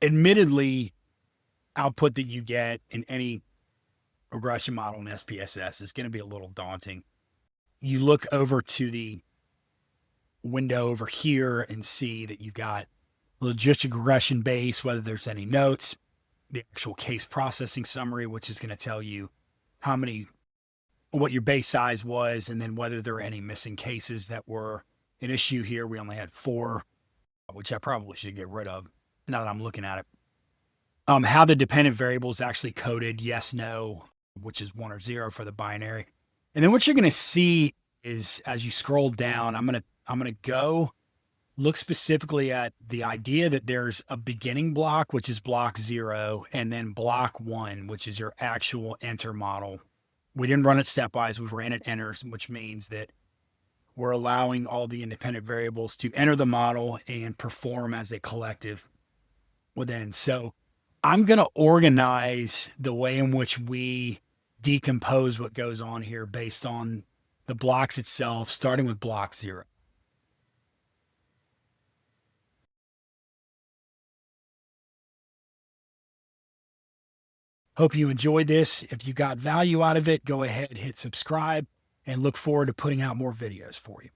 admittedly, output that you get in any regression model in SPSS is going to be a little daunting. You look over to the window over here and see that you've got logistic regression base, whether there's any notes, the actual case processing summary, which is going to tell you how many, what your base size was, and then whether there are any missing cases that were an issue here. We only had 4, which I probably should get rid of now that I'm looking at it. How the dependent variable is actually coded, yes, no, which is 1 or 0 for the binary. And then what you're going to see is as you scroll down, I'm going to go look specifically at the idea that there's a beginning block, which is block 0, and then block 1, which is your actual enter model. We didn't run it stepwise. We ran it enters, which means that we're allowing all the independent variables to enter the model and perform as a collective within. So I'm going to organize the way in which we decompose what goes on here based on the blocks itself, starting with block 0. Hope you enjoyed this. If you got value out of it, go ahead, hit subscribe, and look forward to putting out more videos for you.